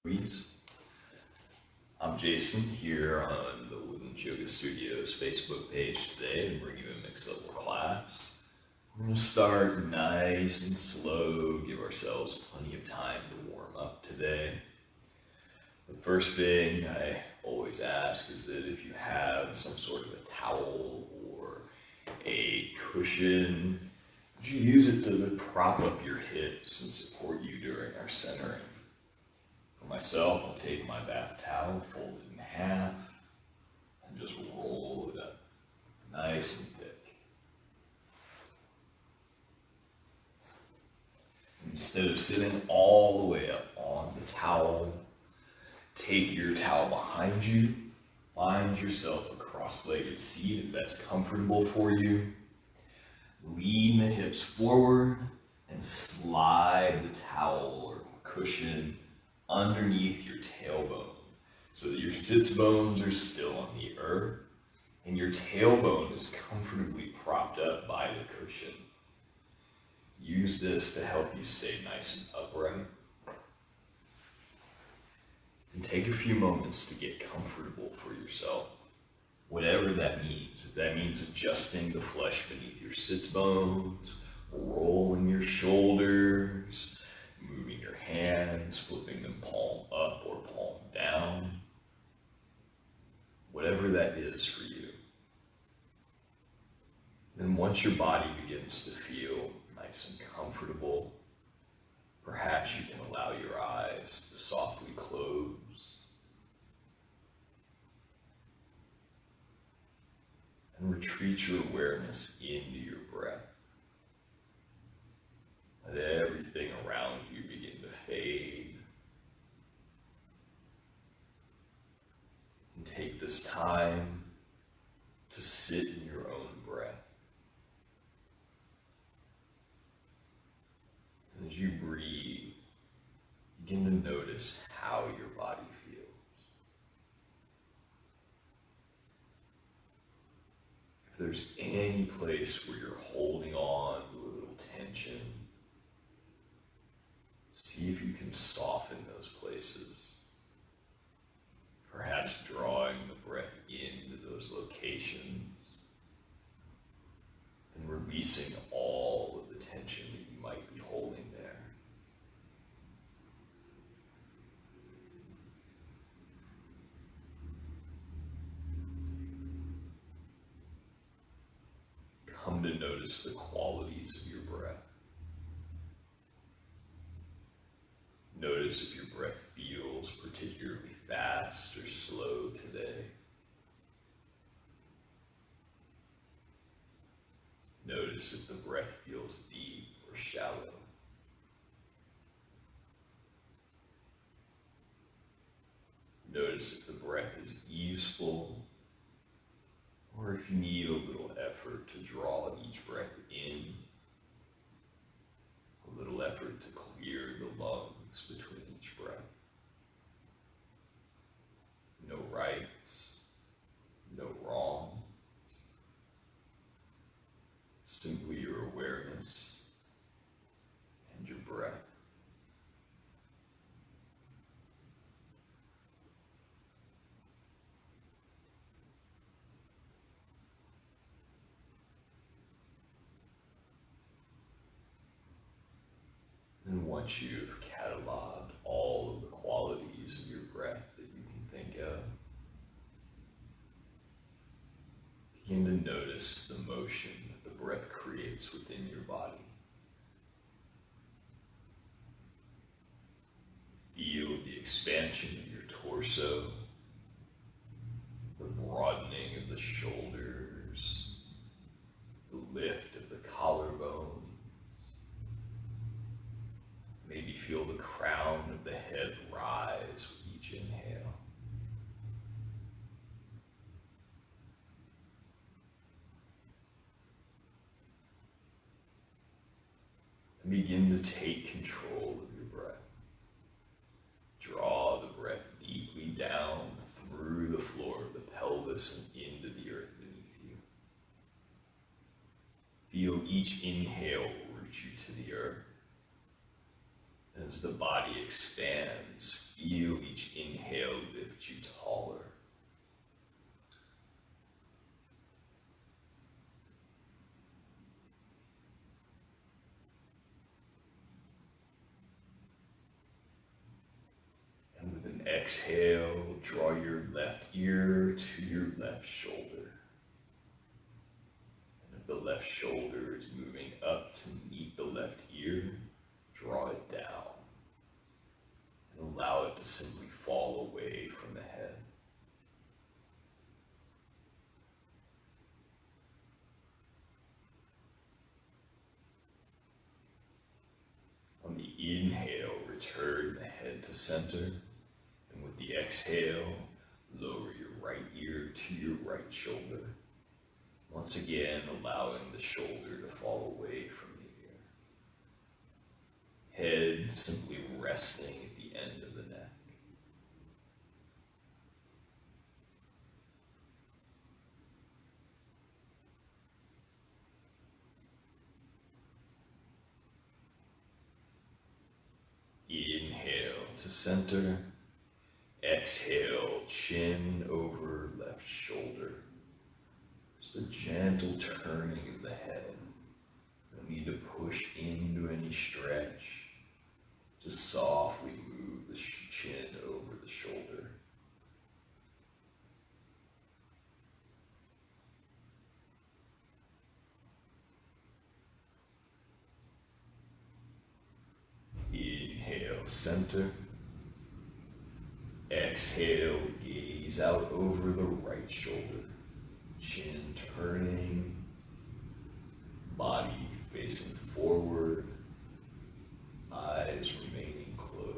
Movies. I'm Jason here on the Woodlands Yoga Studios Facebook page today to bring you a mixed level class. We're going to start nice and slow, give ourselves plenty of time to warm up today. The first thing I always ask is that if you have some sort of a towel or a cushion, would you use it to prop up your hips and support you during our centering? For myself, I'll take my bath towel, fold it in half, and just roll it up nice and thick. Instead of sitting all the way up on the towel, take your towel behind you, find yourself a cross-legged seat if that's comfortable for you. Lean the hips forward and slide the towel or cushion underneath your tailbone so that your sits bones are still on the earth and your tailbone is comfortably propped up by the cushion. Use this to help you stay nice and upright. And take a few moments to get comfortable for yourself, whatever that means. If that means adjusting the flesh beneath your sits bones, rolling your shoulders, moving your hands, flipping them palm up or palm down, whatever that is for you. Then once your body begins to feel nice and comfortable, perhaps you can allow your eyes to softly close. And retreat your awareness into your breath. Let everything around you begin to fade. And take this time to sit in your own breath. And as you breathe, begin to notice how your body feels. If there's any place where you're holding on to a little tension, see if you can soften those places. Perhaps drawing the breath into those locations and releasing all of the tension that you might be holding there. Come to notice the qualities of your breath. Notice if your breath feels particularly fast or slow today. Notice if the breath feels deep or shallow. Notice if the breath is easeful or if you need a little effort to draw each breath in, a little effort to clear the lungs between each breath. No rights, no wrong. Simply your awareness and your breath. And once you've cataloged all of the qualities of your breath that you can think of, begin to notice the motion that the breath creates within your body. Feel the expansion of your torso, the broadening of the shoulders, the lift of the collarbone. Maybe feel the crown of the head rise with each inhale. And begin to take control of your breath. Draw the breath deeply down through the floor of the pelvis and into the earth beneath you. Feel each inhale root you to the earth. As the body expands, feel get you taller. And with an exhale, draw your left ear to your left shoulder. And if the left shoulder is moving up to meet the left ear, draw it down. And allow it to simply fall away from the head. On the inhale, return the head to center. And with the exhale, lower your right ear to your right shoulder. Once again, allowing the shoulder to fall away from the ear. Head simply resting at the end of the neck. Inhale to center. Exhale, chin over left shoulder. Just a gentle turning of the head. No need to push into any stretch. Just softly move the chin over the shoulder. Inhale, center. Exhale, gaze out over the right shoulder. Chin turning, body facing forward, eyes remaining closed.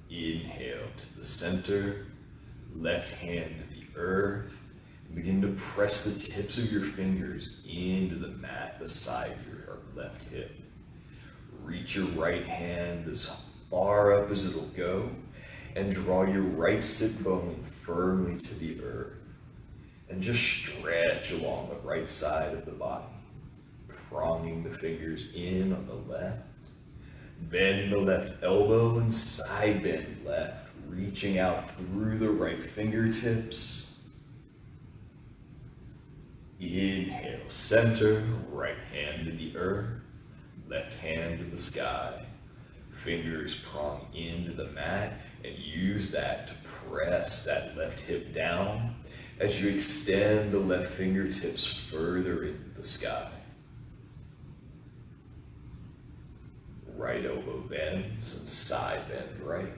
Inhale to the center, left hand to the earth, and begin to press the tips of your fingers into the mat beside your left hip. Reach your right hand as far up as it'll go, and draw your right sit bone firmly to the earth. And just stretch along the right side of the body, pronging the fingers in on the left. Bend the left elbow and side bend left, reaching out through the right fingertips. Inhale, center, right hand to the earth, left hand to the sky. Fingers prong into the mat and use that to press that left hip down as you extend the left fingertips further into the sky. Right elbow bends and side bend right.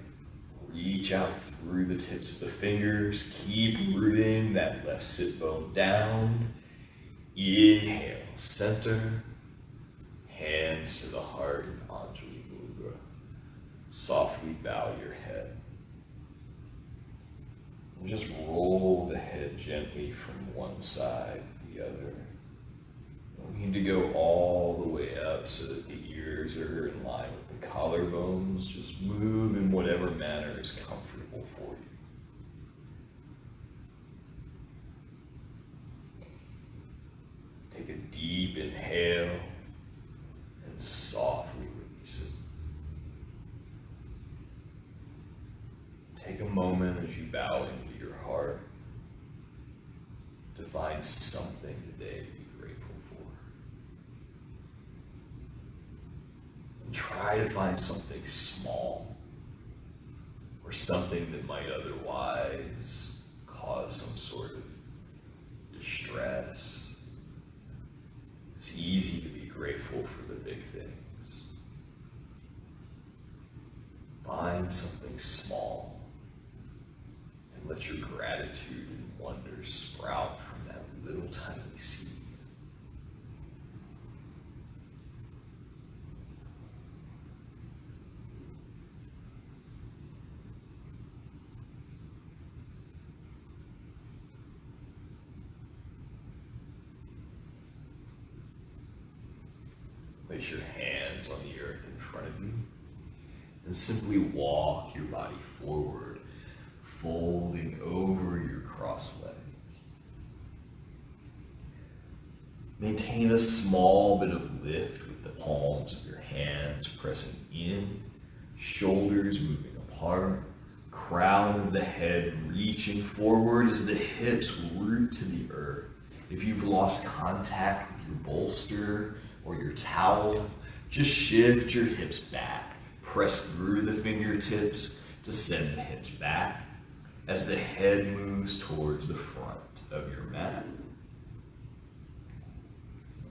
Reach out through the tips of the fingers. Keep rooting that left sit bone down. Inhale, center. Hands to the heart in Anjali Mudra. Softly bow your head. And just roll the head gently from one side to the other. You need to go all the way up so that the ears are in line with the collarbones. Just move in whatever manner is comfortable for you. Take a deep inhale and softly release it. Take a moment as you bow into your heart to find something today to be grateful for. And try to find something small or something that might otherwise cause some sort of distress. It's easy to be grateful for the big things. Find something small and let your gratitude and wonder sprout from that little tiny seed. Place your hands on the earth in front of you and simply walk your body forward, folding over your crossed leg. Maintain a small bit of lift with the palms of your hands pressing in, shoulders moving apart, crown of the head reaching forward as the hips root to the earth. If you've lost contact with your bolster or your towel, just shift your hips back. Press through the fingertips to send the hips back as the head moves towards the front of your mat.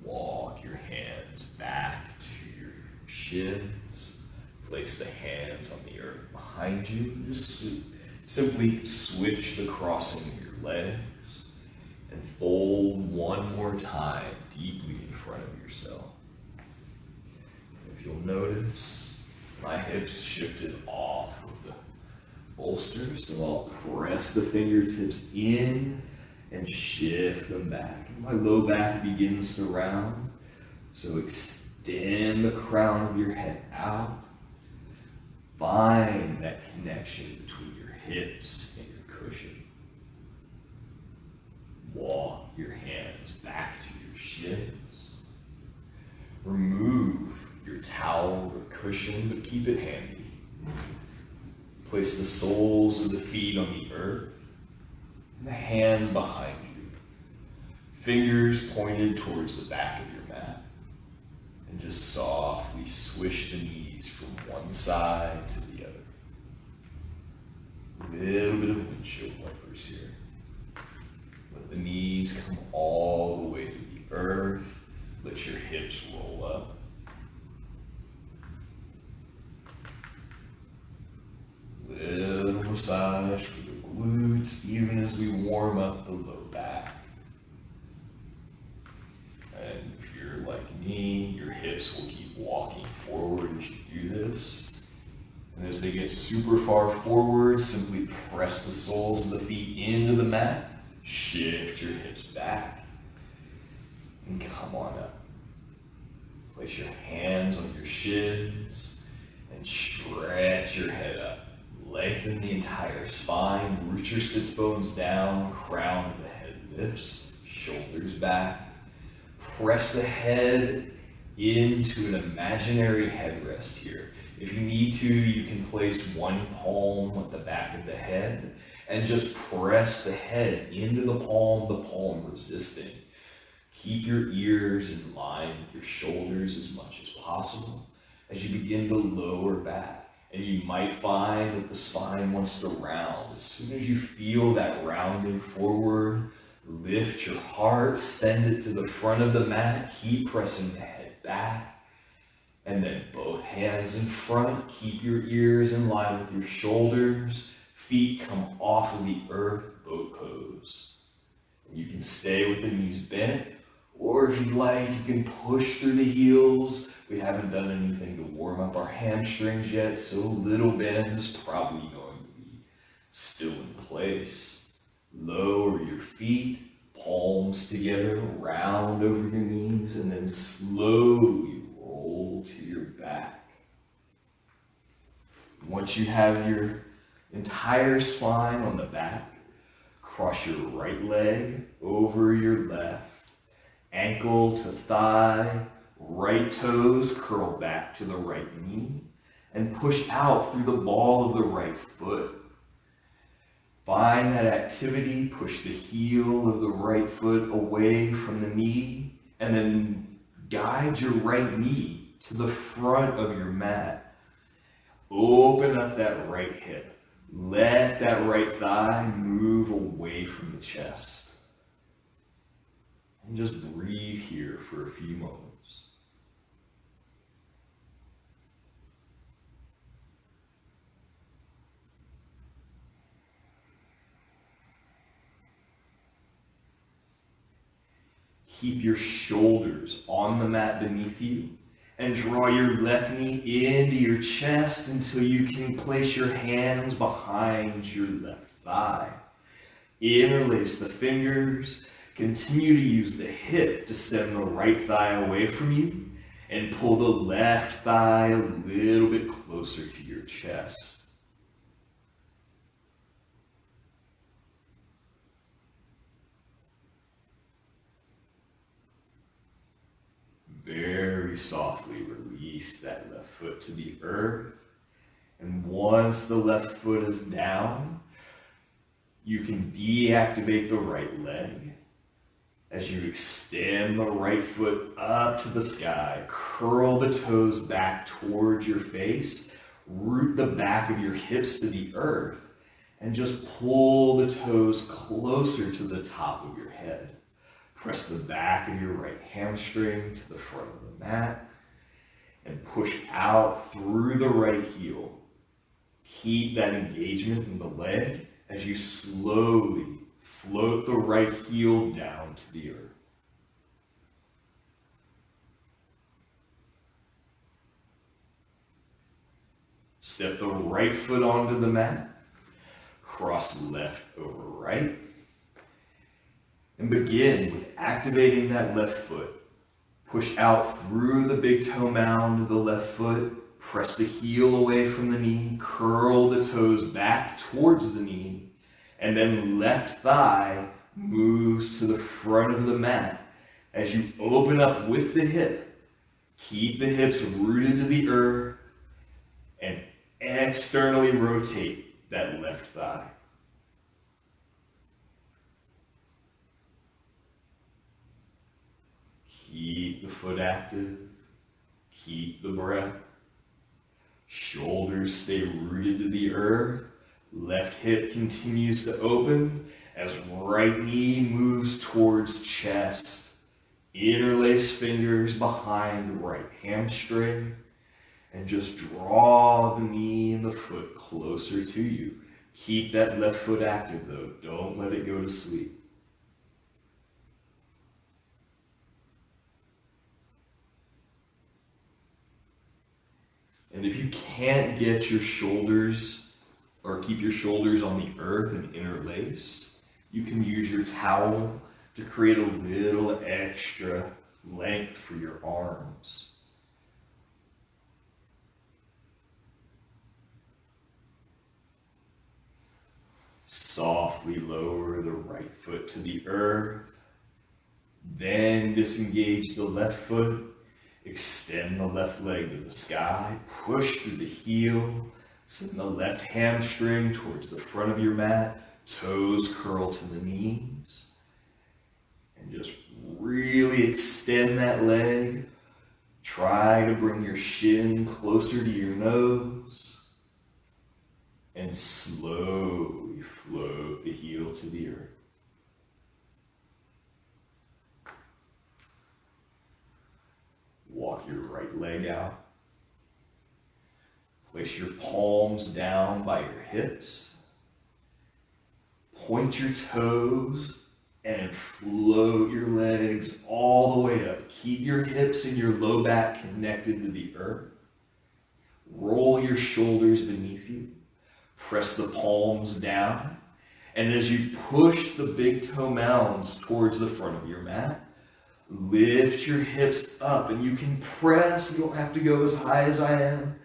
Walk your hands back to your shins. Place the hands on the earth behind you. Just simply switch the crossing of your legs and fold one more time deeply in front of yourself. If you'll notice, my hips shifted off of the bolster, so I'll press the fingertips in and shift them back. My low back begins to round, so extend the crown of your head out. Find that connection between your hips and your cushion. Walk your hands back to your shins. Remove your towel or cushion, but keep it handy. Place the soles of the feet on the earth and the hands behind you. Fingers pointed towards the back of your mat. And just softly swish the knees from one side to the other. A little bit of windshield wipers here. Let the knees come all the way to the earth. Let your hips roll up. Little massage for the glutes, even as we warm up the low back. And if you're like me, your hips will keep walking forward as you do this. And as they get super far forward, simply press the soles of the feet into the mat, shift your hips back, and come on up. Place your hands on your shins and stretch your head up. Lengthen the entire spine, root your sits bones down, crown of the head lifts, shoulders back. Press the head into an imaginary headrest here. If you need to, you can place one palm at the back of the head and just press the head into the palm resisting. Keep your ears in line with your shoulders as much as possible as you begin to lower back. And you might find that the spine wants to round. As soon as you feel that rounding forward, lift your heart, send it to the front of the mat, keep pressing the head back, and then both hands in front, keep your ears in line with your shoulders, feet come off of the earth, boat pose. And you can stay with the knees bent, or if you'd like, you can push through the heels. We haven't done anything to warm up our hamstrings yet, so little bend is probably going to be still in place. Lower your feet, palms together, round over your knees, and then slowly roll to your back. Once you have your entire spine on the back, cross your right leg over your left, ankle to thigh, right toes curl back to the right knee, and push out through the ball of the right foot. Find that activity, push the heel of the right foot away from the knee, and then guide your right knee to the front of your mat. Open up that right hip. Let that right thigh move away from the chest. And just breathe here for a few moments. Keep your shoulders on the mat beneath you and draw your left knee into your chest until you can place your hands behind your left thigh. Interlace the fingers. Continue to use the hip to send the right thigh away from you and pull the left thigh a little bit closer to your chest. very softly release that left foot to the earth. And once the left foot is down, you can deactivate the right leg as you extend the right foot up to the sky. Curl the toes back towards your face. Root the back of your hips to the earth. And just pull the toes closer to the top of your head. Press the back of your right hamstring to the front of the mat. And push out through the right heel. Keep that engagement in the leg as you slowly float the right heel down to the earth. Step the right foot onto the mat. Cross left over right. And begin with activating that left foot. Push out through the big toe mound of the left foot. Press the heel away from the knee. Curl the toes back towards the knee. And then left thigh moves to the front of the mat. As you open up with the hip, keep the hips rooted to the earth and externally rotate that left thigh. Keep the foot active. Keep the breath. Shoulders stay rooted to the earth. Left hip continues to open as right knee moves towards chest. Interlace fingers behind right hamstring. And just draw the knee and the foot closer to you. Keep that left foot active though. Don't let it go to sleep. And if you can't get your shoulders or keep your shoulders on the earth and interlace, you can use your towel to create a little extra length for your arms. Softly lower the right foot to the earth, then disengage the left foot, extend the left leg to the sky, push through the heel, send the left hamstring towards the front of your mat, toes curl to the knees, and just really extend that leg. Try to bring your shin closer to your nose, and slowly float the heel to the earth. Walk your right leg out. Place your palms down by your hips. Point your toes and float your legs all the way up. Keep your hips and your low back connected to the earth. Roll your shoulders beneath you. Press the palms down. And as you push the big toe mounds towards the front of your mat, lift your hips up, and you can press. You don't have to go as high as I am.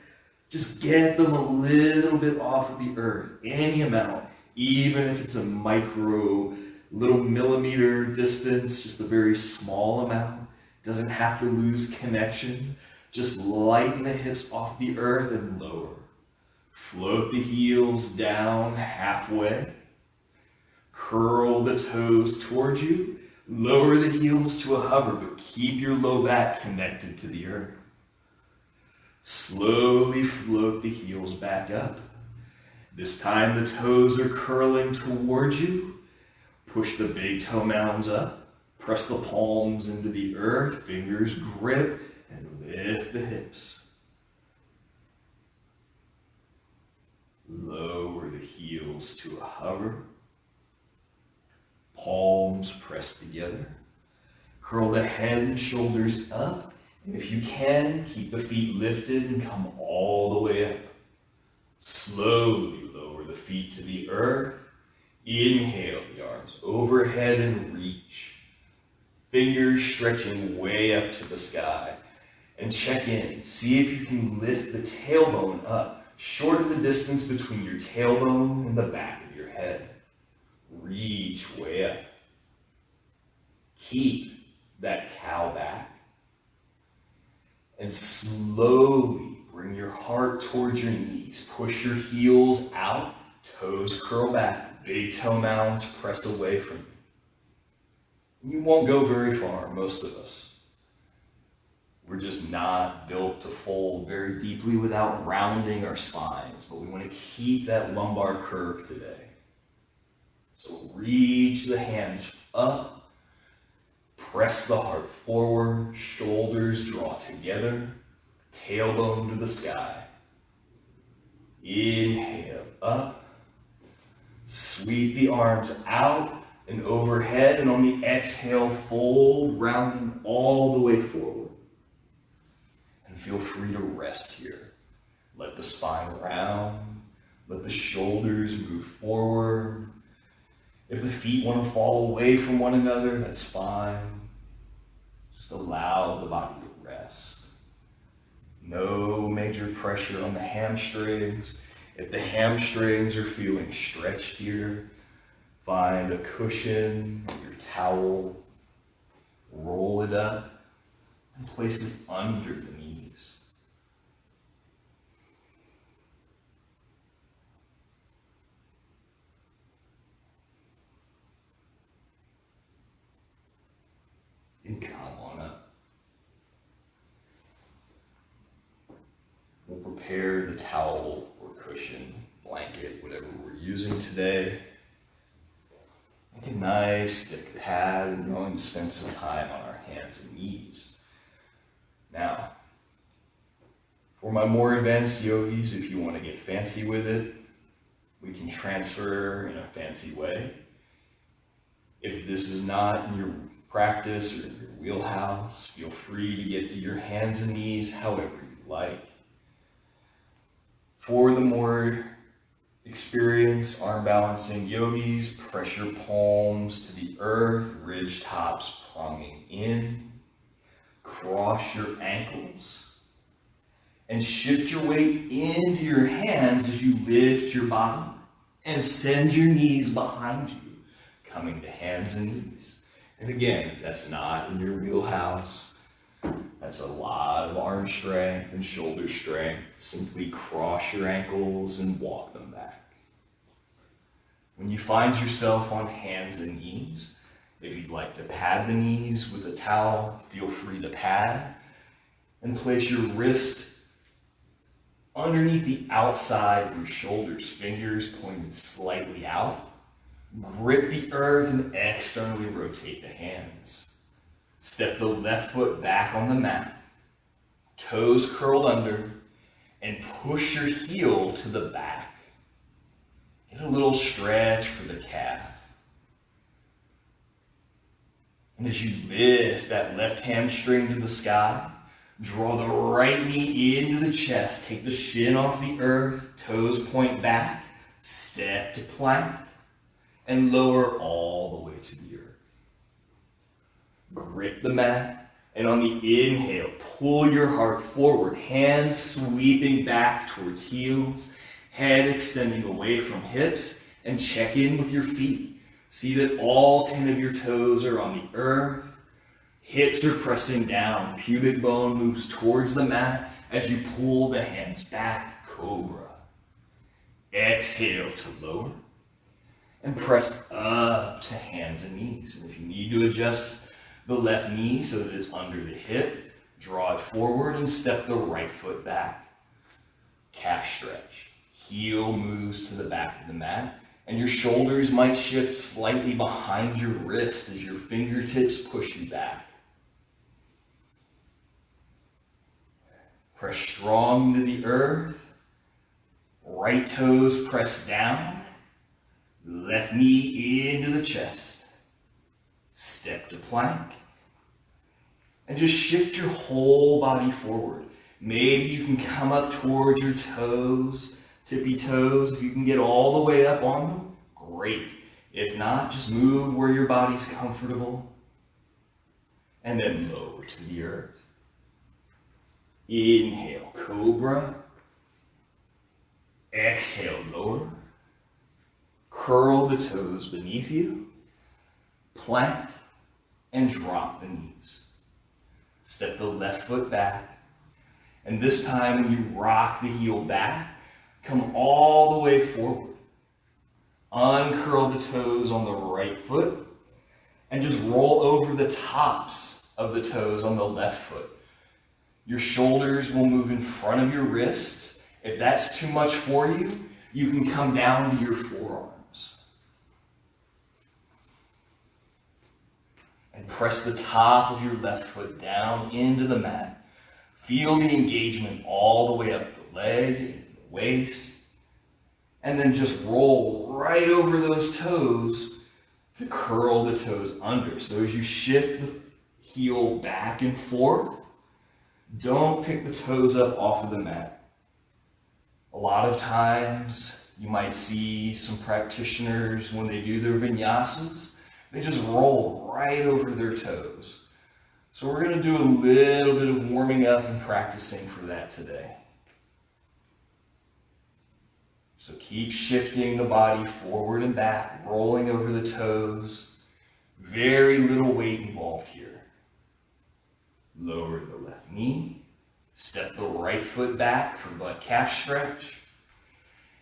Just get them a little bit off of the earth, any amount, even if it's a micro, little millimeter distance, just a very small amount. Doesn't have to lose connection. Just lighten the hips off the earth and lower. Float the heels down halfway. Curl the toes towards you. Lower the heels to a hover, but keep your low back connected to the earth. Slowly float the heels back up. This time the toes are curling towards you. Push the big toe mounds up. Press the palms into the earth. Fingers grip and lift the hips. Lower the heels to a hover. Palms pressed together. Curl the head and shoulders up. And if you can, keep the feet lifted and come all the way up. Slowly lower the feet to the earth. Inhale the arms overhead and reach. Fingers stretching way up to the sky. And check in. See if you can lift the tailbone up. Shorten the distance between your tailbone and the back of your head. Reach way up. Keep that cow back. And slowly bring your heart towards your knees. Push your heels out, toes curl back, big toe mounds press away from you. You won't go very far, most of us. We're just not built to fold very deeply without rounding our spines, but we want to keep that lumbar curve today. So reach the hands up. Press the heart forward, shoulders draw together, tailbone to the sky. Inhale up, sweep the arms out and overhead, and on the exhale, fold, rounding all the way forward. And feel free to rest here. Let the spine round, let the shoulders move forward. If the feet want to fall away from one another, that's fine. Just allow the body to rest. No major pressure on the hamstrings. If the hamstrings are feeling stretched here, find a cushion, your towel, roll it up, and place it under the knees. And come on up. We'll prepare the towel or cushion, blanket, whatever we're using today. Make a nice thick pad, and we're going to spend some time on our hands and knees. Now, for my more advanced yogis, if you want to get fancy with it, we can transfer in a fancy way. If this is not in your practice or in your wheelhouse, feel free to get to your hands and knees however you like. For the more experienced arm balancing yogis, press your palms to the earth, ridge tops pronging in. Cross your ankles and shift your weight into your hands as you lift your body and send your knees behind you, coming to hands and knees. And again, if that's not in your wheelhouse, that's a lot of arm strength and shoulder strength. Simply cross your ankles and walk them back. When you find yourself on hands and knees, if you'd like to pad the knees with a towel, feel free to pad and place your wrist underneath the outside of your shoulders, fingers pointed slightly out. Grip the earth and externally rotate the hands. Step the left foot back on the mat, toes curled under, and push your heel to the back. Get a little stretch for the calf. And as you lift that left hamstring to the sky, draw the right knee into the chest, take the shin off the earth, toes point back, step to plank, and lower all the way to the earth. Grip the mat, and on the inhale, pull your heart forward, hands sweeping back towards heels, head extending away from hips, and check in with your feet. See that all 10 of your toes are on the earth, hips are pressing down, pubic bone moves towards the mat as you pull the hands back, cobra. Exhale to lower. And press up to hands and knees. And if you need to adjust the left knee so that it's under the hip, draw it forward and step the right foot back. Calf stretch. Heel moves to the back of the mat, and your shoulders might shift slightly behind your wrist as your fingertips push you back. Press strong into the earth. Right toes press down. Left knee into the chest. Step to plank. And just shift your whole body forward. Maybe you can come up towards your toes, tippy toes. If you can get all the way up on them, great. If not, just move where your body's comfortable. And then lower to the earth. Inhale, cobra. Exhale, lower. Curl the toes beneath you, plank, and drop the knees. Step the left foot back, And this time when you rock the heel back, come all the way forward. Uncurl the toes on the right foot and just roll over the tops of the toes on the left foot. Your shoulders will move in front of your wrists. If that's too much for you, you can come down to your forearms. And press the top of your left foot down into the mat. Feel the engagement all the way up the leg, into the waist. And then just roll right over those toes to curl the toes under. So as you shift the heel back and forth, don't pick the toes up off of the mat. A lot of times you might see some practitioners when they do their vinyasas, they just roll right over their toes. So we're going to do a little bit of warming up and practicing for that today. So keep shifting the body forward and back, rolling over the toes. Very little weight involved here. Lower the left knee, step the right foot back for the calf stretch,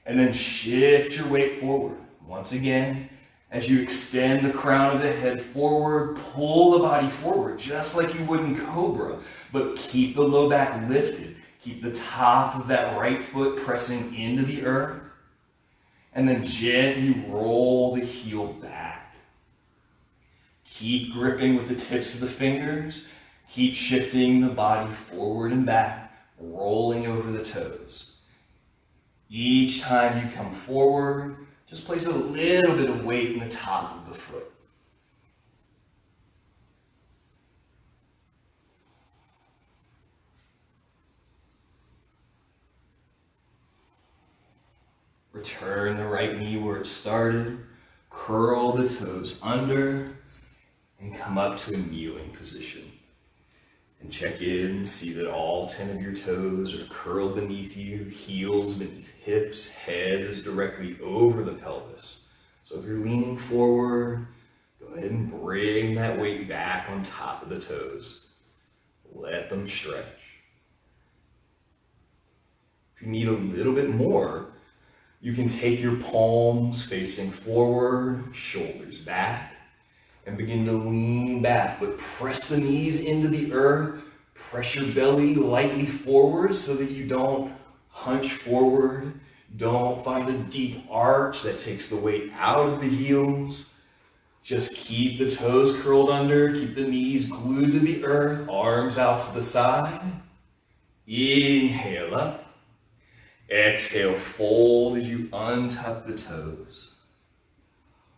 and then shift your weight forward. Once again, as you extend the crown of the head forward, pull the body forward, just like you would in Cobra, but keep the low back lifted. Keep the top of that right foot pressing into the earth, and then gently roll the heel back. Keep gripping with the tips of the fingers. Keep shifting the body forward and back, rolling over the toes. Each time you come forward, just place a little bit of weight in the top of the foot. Return the right knee where it started, curl the toes under, and come up to a kneeling position. And check in, see that all 10 of your toes are curled beneath you, heels beneath hips, head is directly over the pelvis. So if you're leaning forward, go ahead and bring that weight back on top of the toes. Let them stretch. If you need a little bit more, you can take your palms facing forward, shoulders back, and begin to lean back, but press the knees into the earth, press your belly lightly forward so that you don't hunch forward, don't find a deep arch that takes the weight out of the heels. Just keep the toes curled under, keep the knees glued to the earth, arms out to the side. Inhale up. Exhale, fold as you untuck the toes.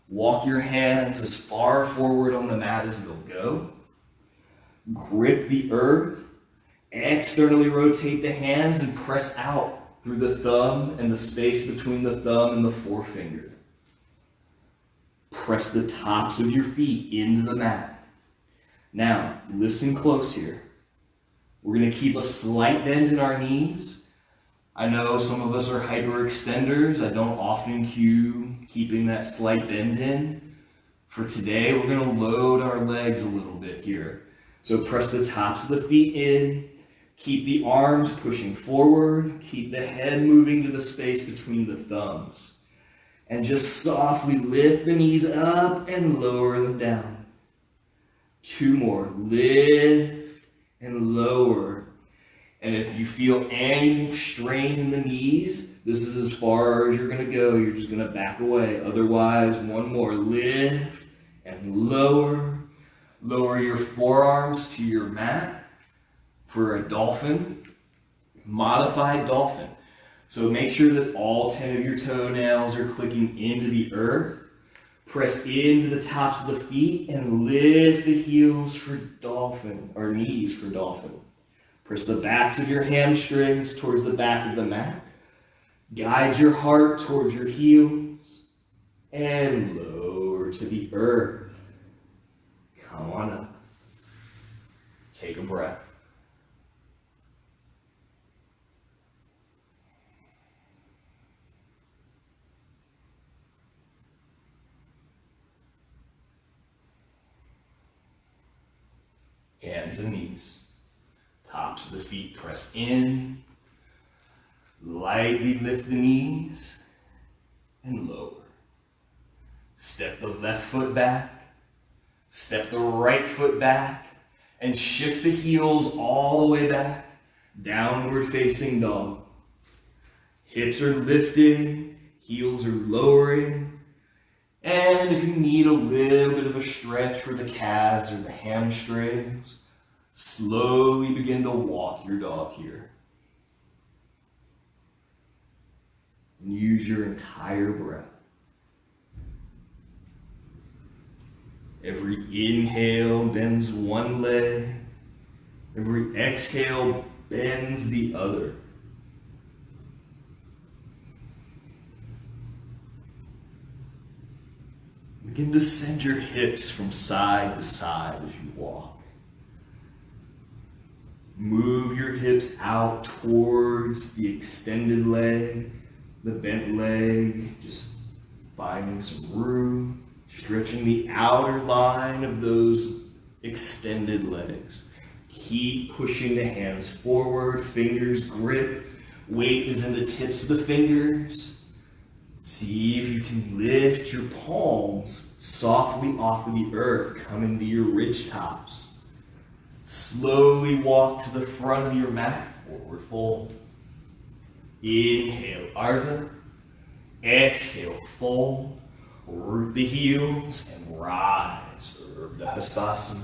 Walk your hands as far forward on the mat as they'll go. Grip the earth. Externally rotate the hands and press out through the thumb and the space between the thumb and the forefinger. Press the tops of your feet into the mat. Now, listen close here. We're going to keep a slight bend in our knees. I know some of us are hyperextenders. I don't often cue keeping that slight bend in. For today, we're going to load our legs a little bit here. So press the tops of the feet in. Keep the arms pushing forward. Keep the head moving to the space between the thumbs. And just softly lift the knees up and lower them down. 2 more. Lift and lower. And if you feel any strain in the knees, this is as far as you're going to go. You're just going to back away. Otherwise, 1 more. Lift and lower. Lower your forearms to your mat for a dolphin, modified dolphin. So make sure that all 10 of your toenails are clicking into the earth. Press into the tops of the feet and lift the heels for dolphin, or knees for dolphin. Press the backs of your hamstrings towards the back of the mat. Guide your heart towards your heels and lower to the earth. Come on up. Take a breath. Hands and knees. Top tops of the feet press in. Lightly lift the knees and lower. Step the left foot back, step the right foot back, and shift the heels all the way back, downward facing dog. Hips are lifting, heels are lowering, and if you need a little bit of a stretch for the calves or the hamstrings, slowly begin to walk your dog here. And use your entire breath. Every inhale bends one leg. Every exhale bends the other. Begin to send your hips from side to side as you walk. Move your hips out towards the extended leg, the bent leg, just finding some room, stretching the outer line of those extended legs. Keep pushing the hands forward, fingers grip, weight is in the tips of the fingers. See if you can lift your palms softly off of the earth, coming to your ridge tops. Slowly walk to the front of your mat, forward fold. Inhale, Ardha. Exhale, fold. Root the heels and rise, Urdhva Hastasana.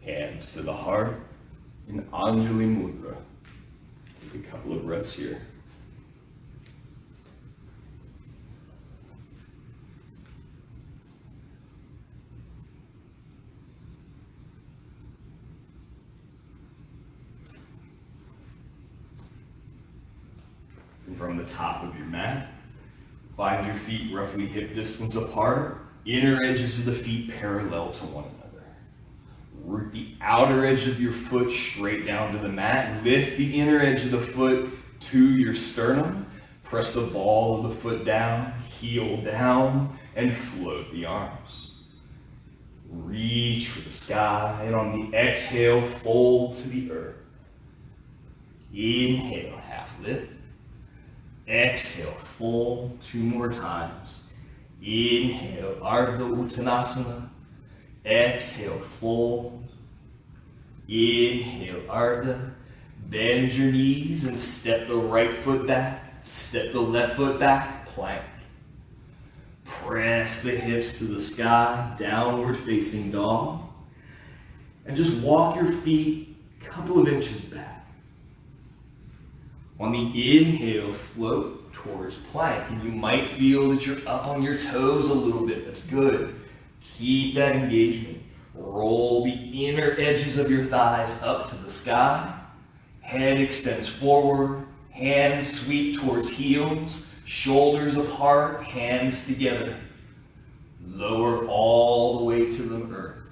Hands to the heart in Anjali Mudra. Take a couple of breaths here. And from the top of your mat, find your feet roughly hip distance apart, inner edges of the feet parallel to one another. Root the outer edge of your foot straight down to the mat. Lift the inner edge of the foot to your sternum. Press the ball of the foot down, heel down, and float the arms. Reach for the sky, and on the exhale, fold to the earth. Inhale, half lift. Exhale, fold 2 more times. Inhale, Ardha Uttanasana. Exhale, fold. Inhale, Ardha. Bend your knees and step the right foot back. Step the left foot back, plank. Press the hips to the sky, downward facing dog. And just walk your feet a couple of inches back. On the inhale, float towards plank, and you might feel that you're up on your toes a little bit. That's good. Keep that engagement. Roll the inner edges of your thighs up to the sky. Head extends forward. Hands sweep towards heels. Shoulders apart, hands together. Lower all the way to the earth.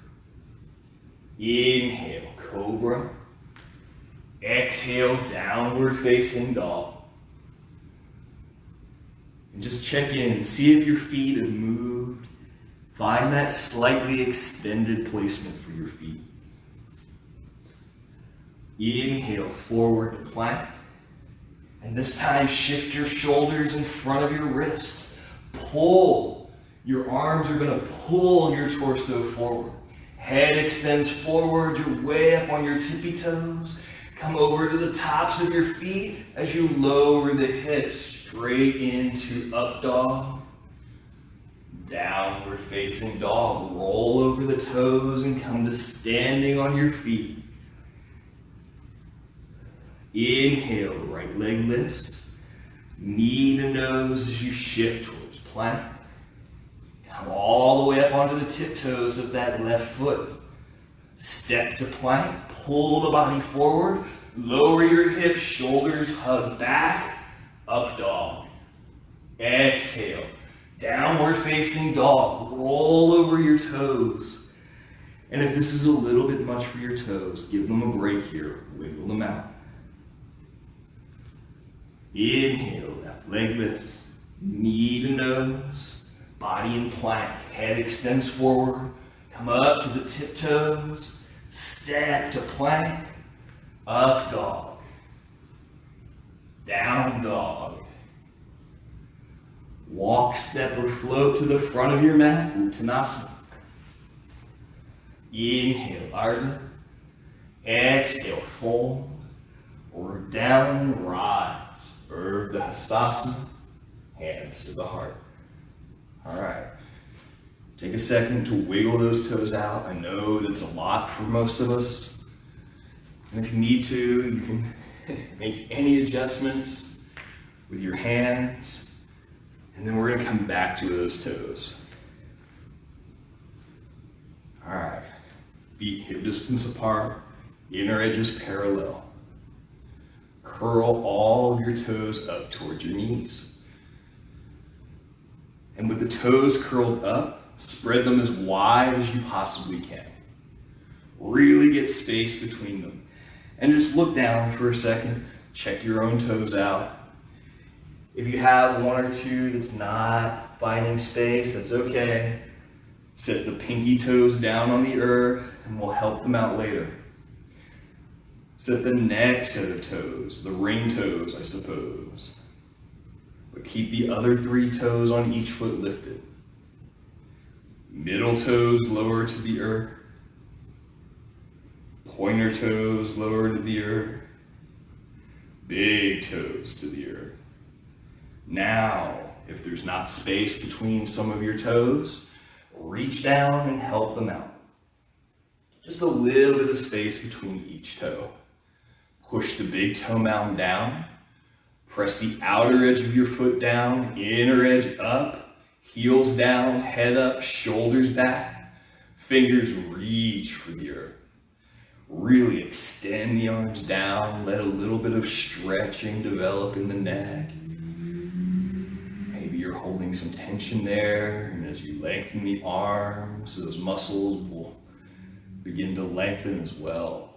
Inhale, cobra. Exhale, downward facing dog. And just check in, see if your feet have moved. Find that slightly extended placement for your feet. Inhale, forward to plank. And this time, shift your shoulders in front of your wrists. Pull. Your arms are going to pull your torso forward. Head extends forward, you're way up on your tippy toes. Come over to the tops of your feet as you lower the hips straight into up dog. Downward facing dog. Roll over the toes and come to standing on your feet. Inhale, right leg lifts. Knee to nose as you shift towards plank. Come all the way up onto the tiptoes of that left foot. Step to plank, pull the body forward, lower your hips, shoulders hug back, up dog. Exhale, downward facing dog, roll over your toes. And if this is a little bit much for your toes, give them a break here, wiggle them out. Inhale, left leg lifts, knee to nose, body in plank, head extends forward. Come up to the tiptoes, step to plank, Up dog. Down dog. Walk, step, or float to the front of your mat, Uttanasana. Inhale, Ardha. Exhale, fold. Or down and rise. Urdhva Hastasana. Hands to the heart. All right. Take a second to wiggle those toes out. I know that's a lot for most of us. And if you need to, you can make any adjustments with your hands. And then we're going to come back to those toes. All right. Feet hip distance apart. Inner edges parallel. Curl all of your toes up towards your knees. And with the toes curled up, spread them as wide as you possibly can. Really get space between them. And just look down for a second. Check your own toes out. If you have one or two that's not finding space, that's okay. Set the pinky toes down on the earth and we'll help them out later. Set the next set of toes, the ring toes, I suppose. But keep the other 3 toes on each foot lifted. Middle toes lower to the earth. Pointer toes lower to the earth. Big toes to the earth. Now, if there's not space between some of your toes, reach down and help them out. Just a little bit of space between each toe. Push the big toe mound down. Press the outer edge of your foot down, inner edge up, heels down, head up, shoulders back. Fingers reach for the earth. Really extend the arms down. Let a little bit of stretching develop in the neck. Maybe you're holding some tension there, and as you lengthen the arms, those muscles will begin to lengthen as well.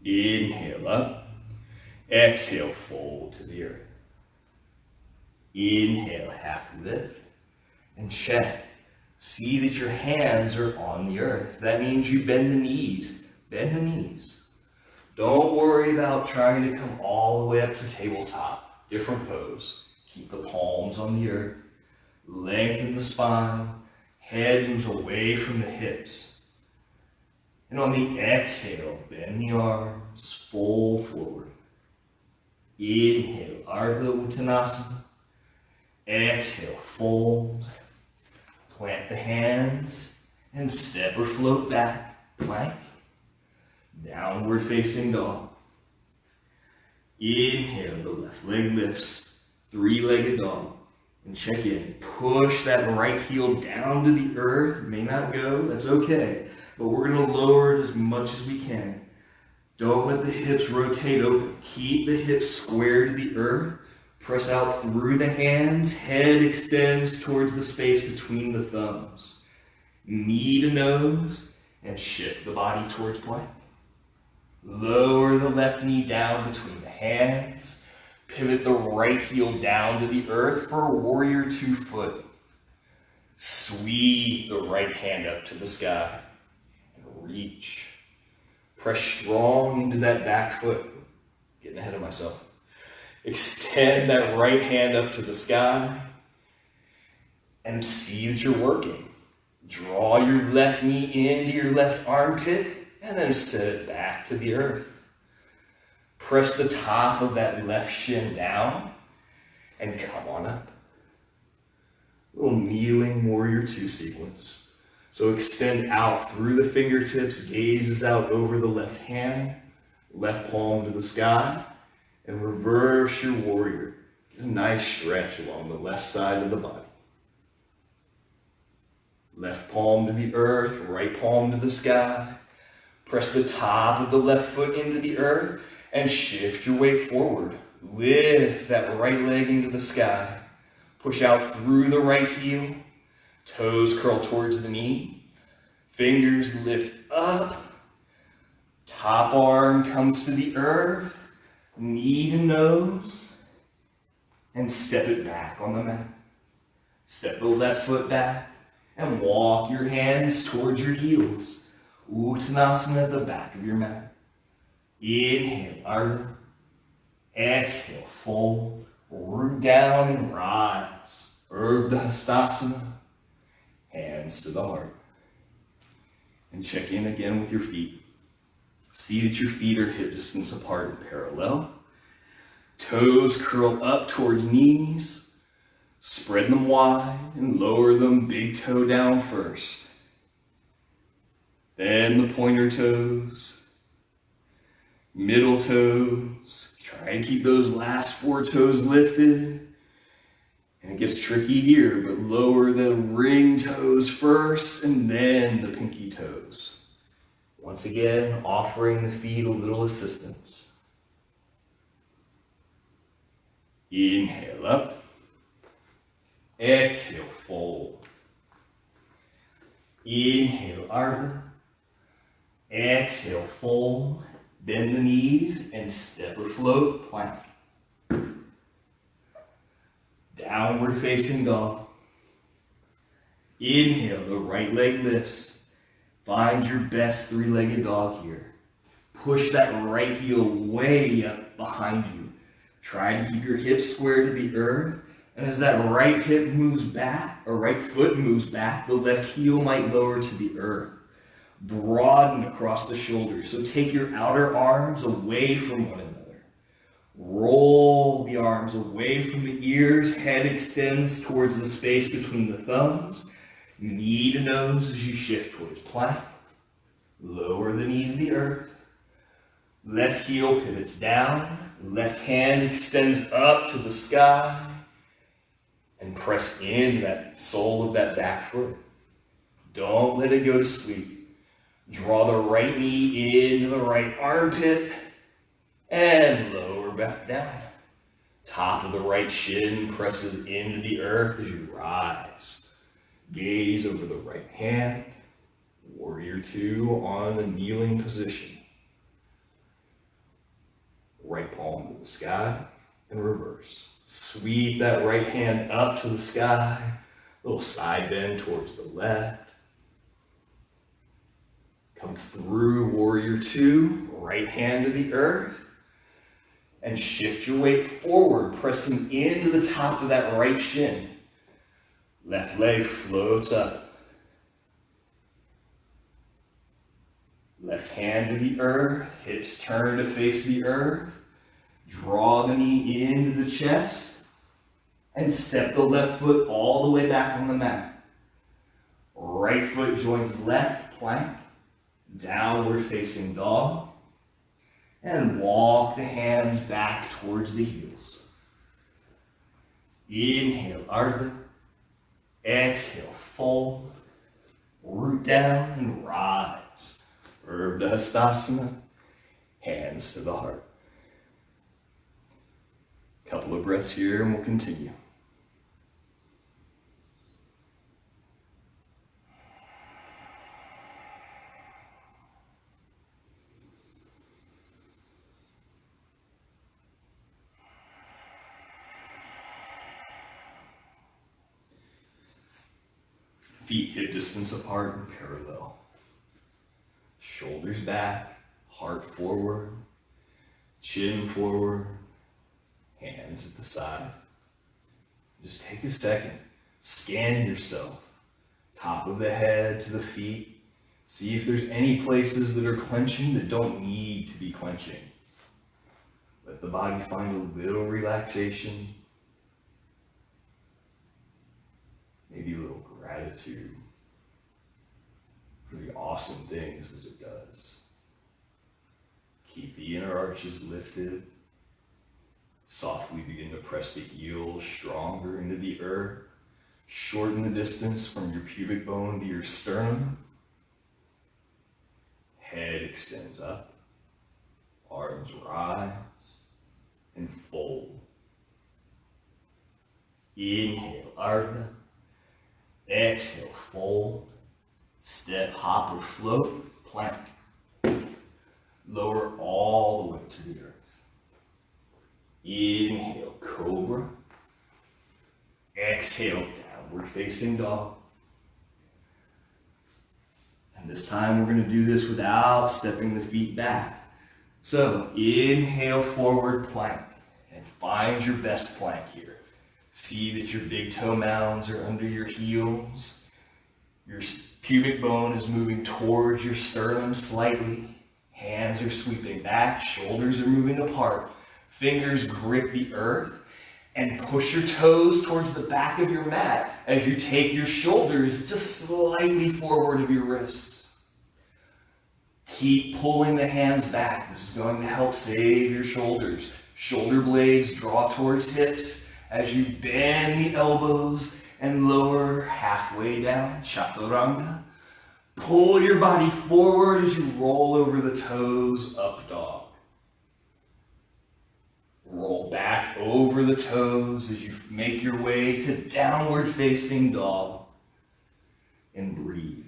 Inhale up. Exhale, fold to the earth. Inhale, half lift, and check. See that your hands are on the earth. That means you bend the knees. Bend the knees. Don't worry about trying to come all the way up to tabletop. Different pose. Keep the palms on the earth. Lengthen the spine. Head moves away from the hips. And on the exhale, bend the arms, fold forward. Inhale, Ardha Uttanasana. Exhale, fold. Plant the hands and step or float back, plank. Downward facing dog. Inhale, the left leg lifts, 3-legged dog. And check in. Push that right heel down to the earth. It may not go, that's okay. But we're gonna lower it as much as we can. Don't let the hips rotate open. Keep the hips square to the earth. Press out through the hands. Head extends towards the space between the thumbs. Knee to nose and shift the body towards plank. Lower the left knee down between the hands. Pivot the right heel down to the earth for warrior 2 foot. Sweep the right hand up to the sky and reach. Press strong into that back foot. Getting ahead of myself. Extend that right hand up to the sky and see that you're working. Draw your left knee into your left armpit and then set it back to the earth. Press the top of that left shin down and come on up. Little kneeling warrior 2 sequence. So extend out through the fingertips, gazes out over the left hand, left palm to the sky, and reverse your warrior. Get a nice stretch along the left side of the body. Left palm to the earth, right palm to the sky. Press the top of the left foot into the earth and shift your weight forward. Lift that right leg into the sky. Push out through the right heel. Toes curl towards the knee. Fingers lift up. Top arm comes to the earth. Knee to nose. And step it back on the mat. Step the left foot back and walk your hands towards your heels. Uttanasana at the back of your mat. Inhale, Ardha. Exhale, fold. Root down and rise. Urdhva Hastasana. Hands to the heart. And check in again with your feet. See that your feet are hip distance apart and parallel. Toes curl up towards knees. Spread them wide and lower them big toe down first. Then the pointer toes. Middle toes. Try to keep those last 4 toes lifted. And it gets tricky here, but lower the ring toes first and then the pinky toes. Once again, offering the feet a little assistance. Inhale up. Exhale, fold. Inhale, Ardha. Exhale, fold. Bend the knees and step or float, plank. Downward facing dog. Inhale, the right leg lifts. Find your best 3-legged dog here. Push that right heel way up behind you. Try to keep your hips square to the earth. And as that right hip moves back, or right foot moves back, the left heel might lower to the earth. Broaden across the shoulders. So take your outer arms away from one another. Roll the arms away from the ears. Head extends towards the space between the thumbs. Knee to nose as you shift towards plank. Lower the knee to the earth. Left heel pivots down. Left hand extends up to the sky. And press into that sole of that back foot. Don't let it go to sleep. Draw the right knee into the right armpit and lower back down. Top of the right shin presses into the earth as you rise. Gaze over the right hand. Warrior 2 on a kneeling position. Right palm to the sky and reverse. Sweep that right hand up to the sky. Little side bend towards the left. Come through Warrior 2, right hand to the earth, and shift your weight forward, pressing into the top of that right shin. Left leg floats up. Left hand to the earth, hips turn to face the earth. Draw the knee into the chest, and step the left foot all the way back on the mat. Right foot joins left plank. Downward facing dog, and walk the hands back towards the heels. Inhale, Ardha. Exhale, fold. Root down and rise. Urdhva Hastasana. Hands to the heart. Couple of breaths here and we'll continue. Feet hip distance apart and parallel. Shoulders back, heart forward, chin forward, hands at the side. Just take a second, scan yourself. Top of the head to the feet. See if there's any places that are clenching that don't need to be clenching. Let the body find a little relaxation. Maybe a little gratitude for the awesome things that it does. Keep the inner arches lifted. Softly begin to press the heels stronger into the earth. Shorten the distance from your pubic bone to your sternum. Head extends up. Arms rise and fold. Inhale, Ardha. Exhale, fold. Step, hop, or float, plank. Lower all the way to the earth. Inhale, cobra. Exhale, downward facing dog. And this time we're going to do this without stepping the feet back. So inhale, forward plank, and find your best plank here. See that your big toe mounds are under your heels. Your pubic bone is moving towards your sternum slightly. Hands are sweeping back, shoulders are moving apart. Fingers grip the earth, and push your toes towards the back of your mat as you take your shoulders just slightly forward of your wrists. Keep pulling the hands back. This is going to help save your shoulders. Shoulder blades draw towards hips as you bend the elbows and lower halfway down, chaturanga. Pull your body forward as you roll over the toes, up dog. Roll back over the toes as you make your way to downward facing dog, and breathe.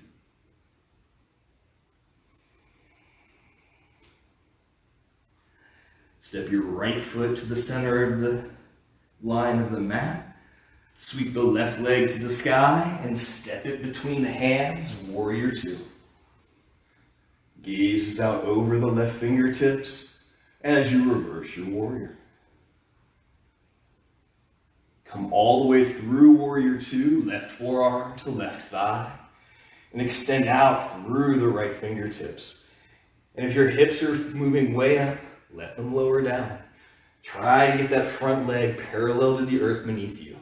Step your right foot to the center of the line of the mat. Sweep the left leg to the sky and step it between the hands, warrior two. Gaze out over the left fingertips as you reverse your warrior. Come all the way through warrior two, left forearm to left thigh, and extend out through the right fingertips. And if your hips are moving way up, let them lower down. Try to get that front leg parallel to the earth beneath you.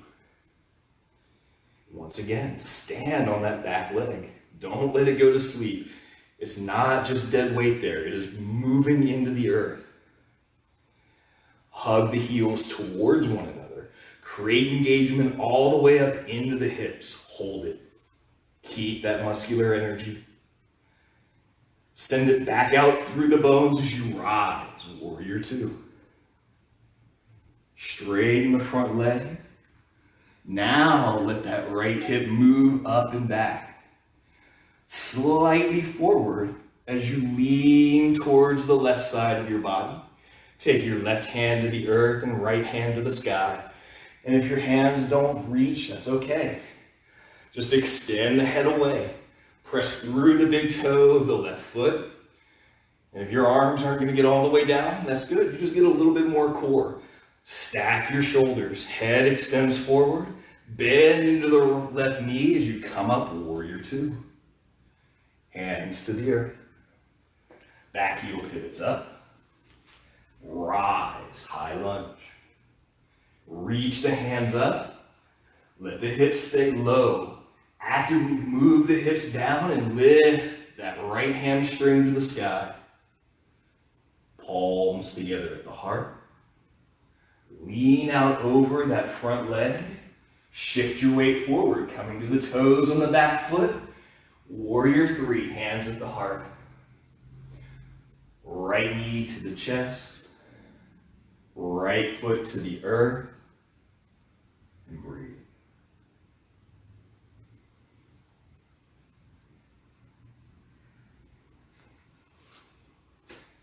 Once again, stand on that back leg. Don't let it go to sleep. It's not just dead weight there. It is moving into the earth. Hug the heels towards one another. Create engagement all the way up into the hips. Hold it. Keep that muscular energy. Send it back out through the bones as you rise, warrior two. Straighten the front leg. Now let that right hip move up and back. Slightly forward as you lean towards the left side of your body. Take your left hand to the earth and right hand to the sky. And if your hands don't reach, that's okay. Just extend the head away. Press through the big toe of the left foot. And if your arms aren't going to get all the way down, that's good. You just get a little bit more core. Stack your shoulders. Head extends forward. Bend into the left knee as you come up, warrior two. Hands to the earth. Back heel pivots up. Rise, high lunge. Reach the hands up. Let the hips stay low. Actively move the hips down and lift that right hamstring to the sky. Palms together at the heart. Lean out over that front leg. Shift your weight forward, coming to the toes on the back foot. Warrior three, hands at the heart. Right knee to the chest. Right foot to the earth. And breathe.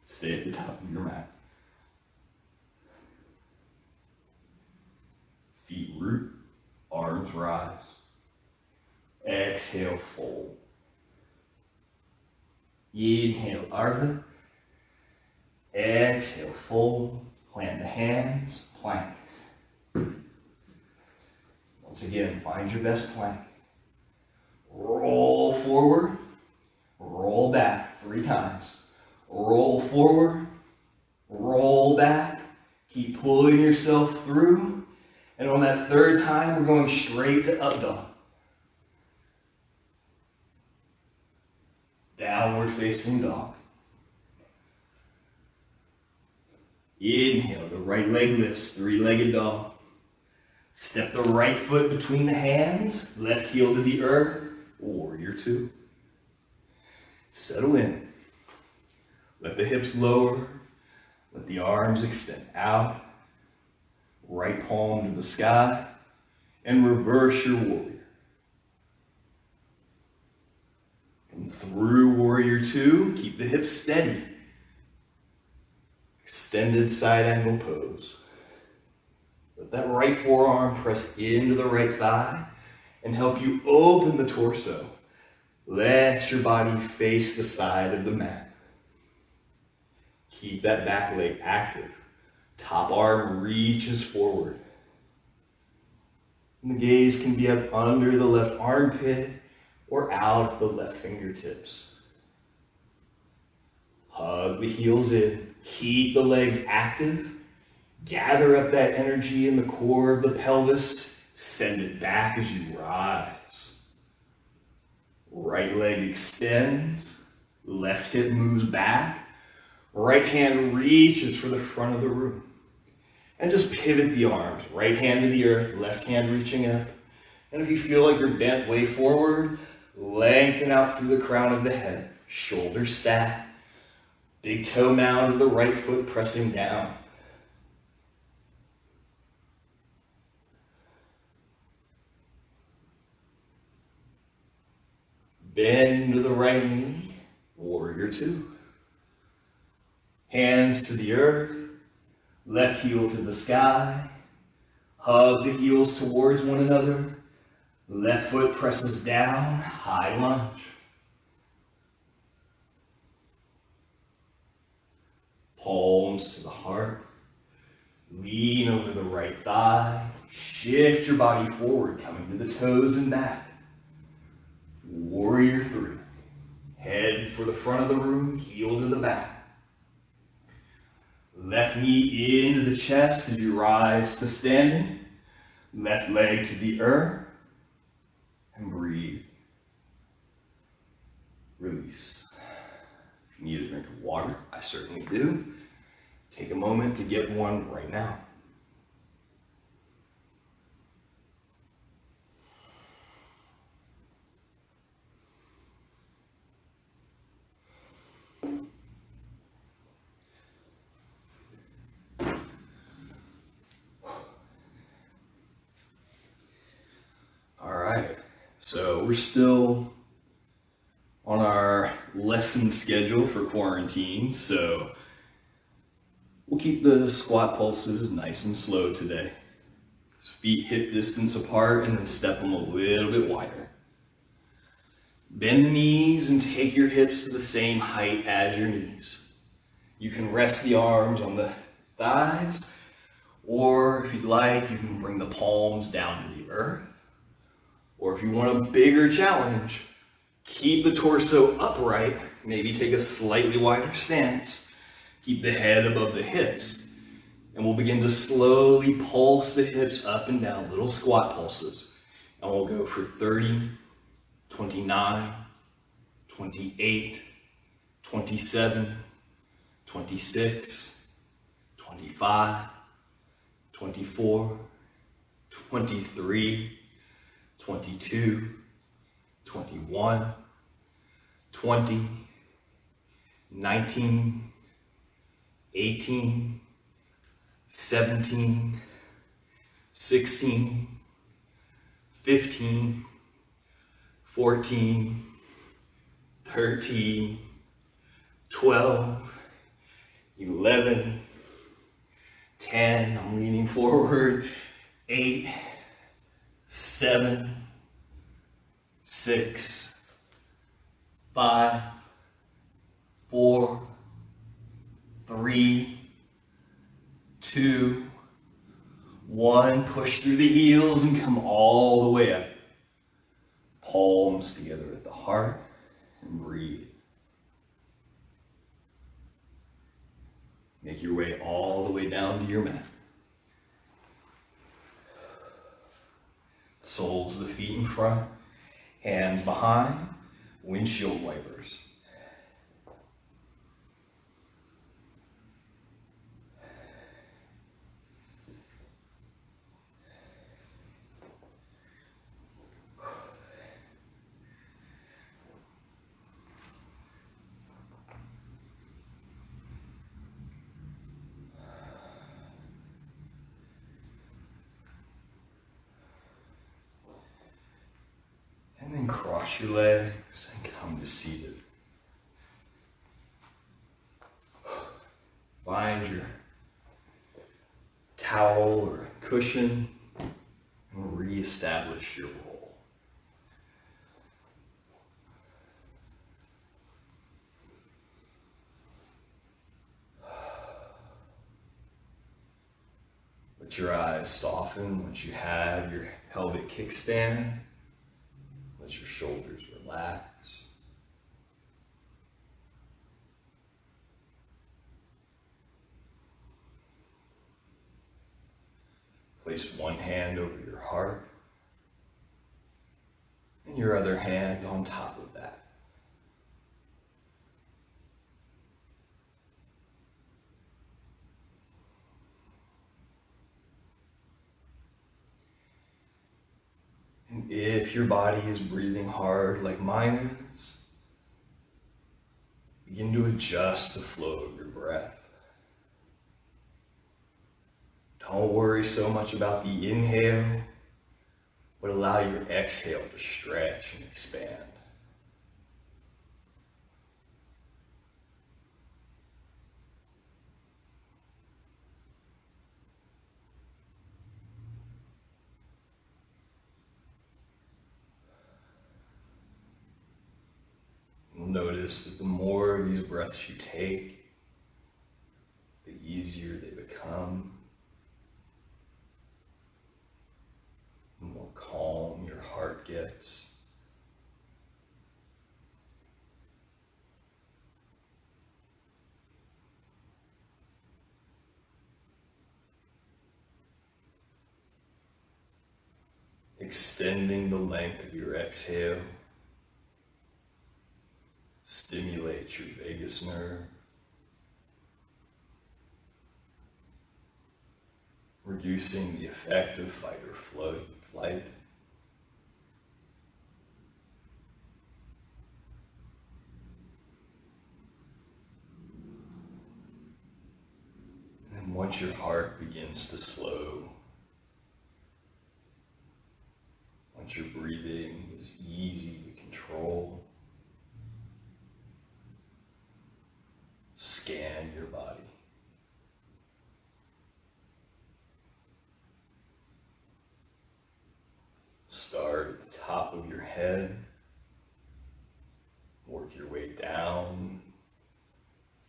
Stay at the top of your mat. Feet root, arms rise. Exhale, fold. Inhale, Ardha. Exhale, fold. Plant the hands, plank. Once again, find your best plank. Roll forward, roll back 3 times. Roll forward, roll back. Keep pulling yourself through. And on that 3rd time, we're going straight to up dog. Downward facing dog. Inhale, the right leg lifts, 3-legged dog. Step the right foot between the hands, left heel to the earth, warrior two. Settle in. Let the hips lower, let the arms extend out. Right palm to the sky, and reverse your warrior. And through warrior two, keep the hips steady. Extended side angle pose. Let that right forearm press into the right thigh and help you open the torso. Let your body face the side of the mat. Keep that back leg active. Top arm reaches forward. And the gaze can be up under the left armpit or out at the left fingertips. Hug the heels in. Keep the legs active. Gather up that energy in the core of the pelvis. Send it back as you rise. Right leg extends. Left hip moves back. Right hand reaches for the front of the room. And just pivot the arms. Right hand to the earth, left hand reaching up. And if you feel like you're bent way forward, lengthen out through the crown of the head. Shoulders stack. Big toe mound of the right foot pressing down. Bend to the right knee, warrior two. Hands to the earth, left heel to the sky. Hug the heels towards one another. Left foot presses down, high lunge. Palms to the heart. Lean over the right thigh. Shift your body forward, coming to the toes and back. Warrior three. Head for the front of the room, heel to the back. Left knee into the chest as you rise to standing. Left leg to the earth. And breathe. Release. If you need a drink of water, I certainly do. Take a moment to get one right now. So we're still on our lesson schedule for quarantine, so we'll keep the squat pulses nice and slow today. Feet hip distance apart and then step them a little bit wider. Bend the knees and take your hips to the same height as your knees. You can rest the arms on the thighs, or if you'd like, you can bring the palms down to the earth. Or if you want a bigger challenge, keep the torso upright, maybe take a slightly wider stance. Keep the head above the hips. And we'll begin to slowly pulse the hips up and down, little squat pulses. And we'll go for 30, 29, 28, 27, 26, 25, 24, 23, 22, 21, 20, 19, 18, 17, 16, 15, 14, 13, 12, 11, 10, I'm leaning forward, 8, 7, 6, 5, 4, 3, 2, 1. Push through the heels and come all the way up. Palms together at the heart and breathe. Make your way all the way down to your mat. Soles of the feet in front, hands behind, windshield wipers. And then cross your legs and come to seated. Find your towel or cushion and reestablish your roll. Let your eyes soften once you have your pelvic kickstand. Let your shoulders relax. Place one hand over your heart and your other hand on top of that. And if your body is breathing hard like mine is, begin to adjust the flow of your breath. Don't worry so much about the inhale, but allow your exhale to stretch and expand. Notice that the more of these breaths you take, the easier they become, the more calm your heart gets. Extending the length of your exhale stimulates your vagus nerve, reducing the effect of fight or flight. And then once your heart begins to slow, once your breathing is easy to control, scan your body. Start at the top of your head, work your way down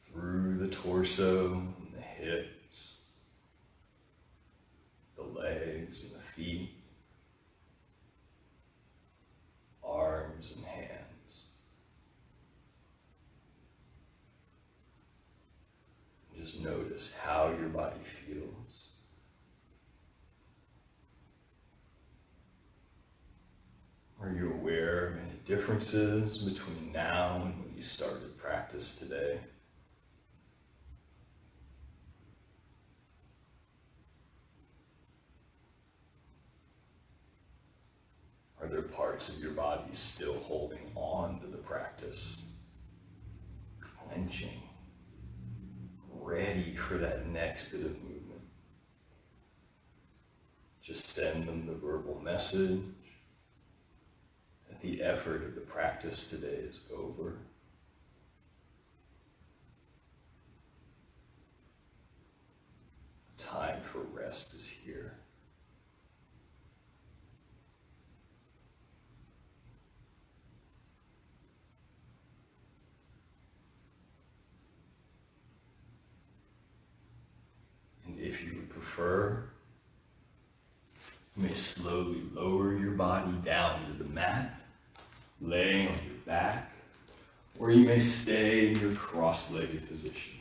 through the torso and the hips, the legs and the feet, arms and hands. Just notice how your body feels. Are you aware of any differences between now and when you started practice today? Are there parts of your body still holding on to the practice, clenching, ready for that next bit of movement? Just send them the verbal message that the effort of the practice today is over. The time for rest is here. If you would prefer, you may slowly lower your body down to the mat, laying on your back, or you may stay in your cross-legged position.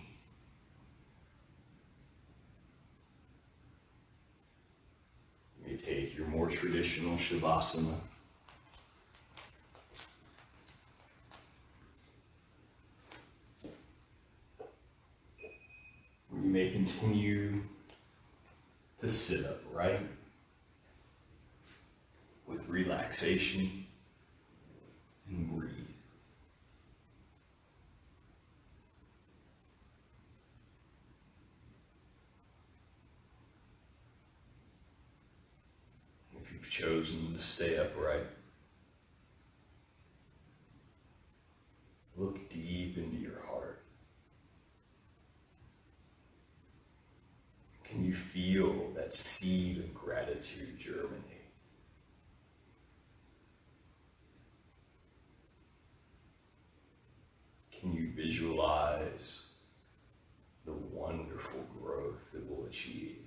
You may take your more traditional Shavasana, or you may continue to sit upright with relaxation and breathe. If you've chosen to stay upright, look deep into your heart. Can you feel that seed of gratitude germinate? Can you visualize the wonderful growth it will achieve?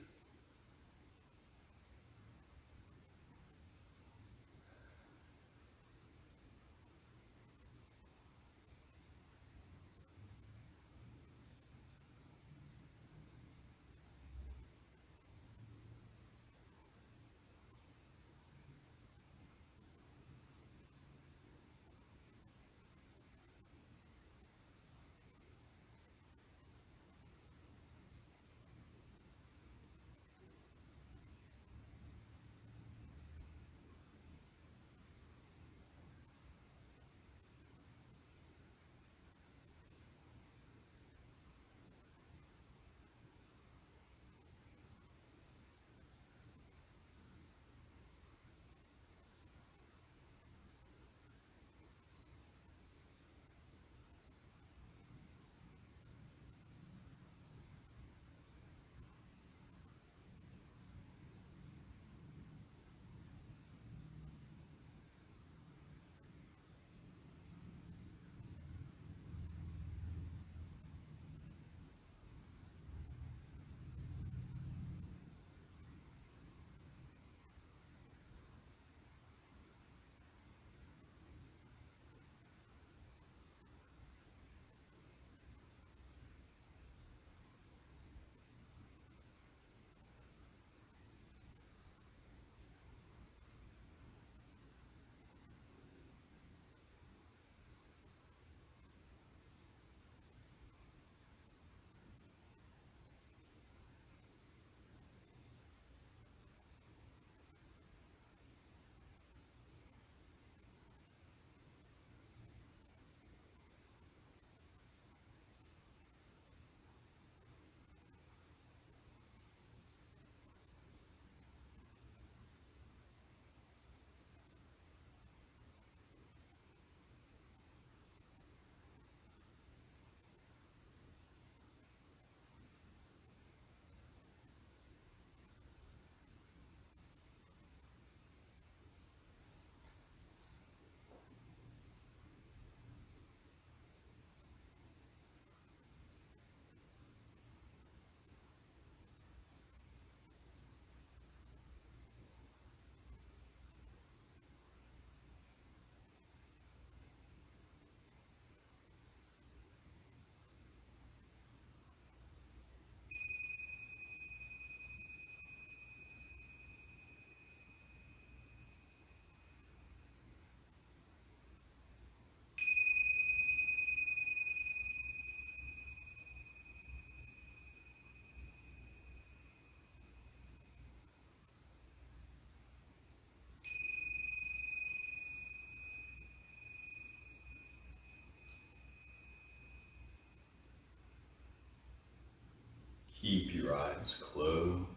Keep your eyes closed.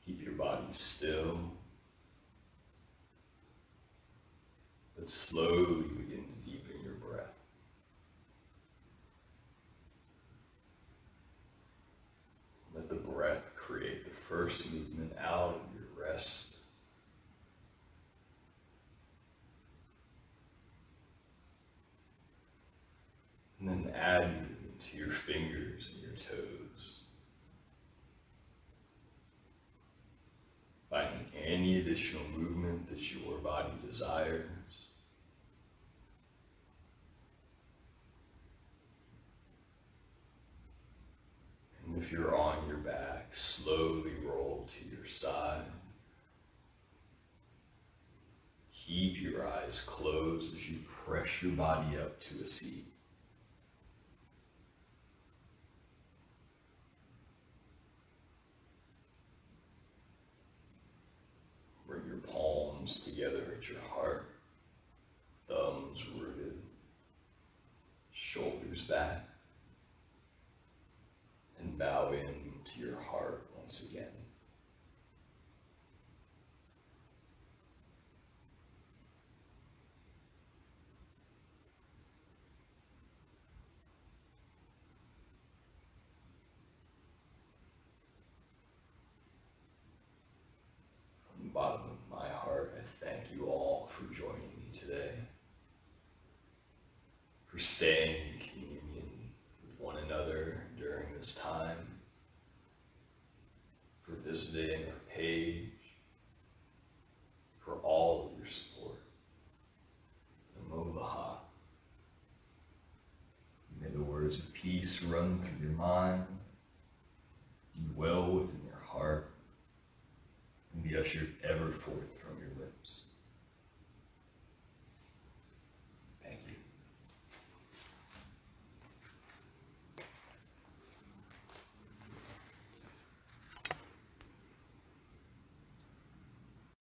Keep your body still. But slowly begin to deepen your breath. Let the breath create the first movement out of your rest. And then add movement to your fingers and your toes. Finding any additional movement that your body desires. And if you're on your back, slowly roll to your side. Keep your eyes closed as you press your body up to a seat. Bring your palms together at your heart, thumbs rooted, shoulders back, and bow in to your heart once again. From the bottom of my heart, I thank you all for joining me today, for staying in communion with one another during this time, for visiting our page, for all of your support. Namo Buddhaya. May the words of peace run through your mind, be well within your heart, and be ushered ever forth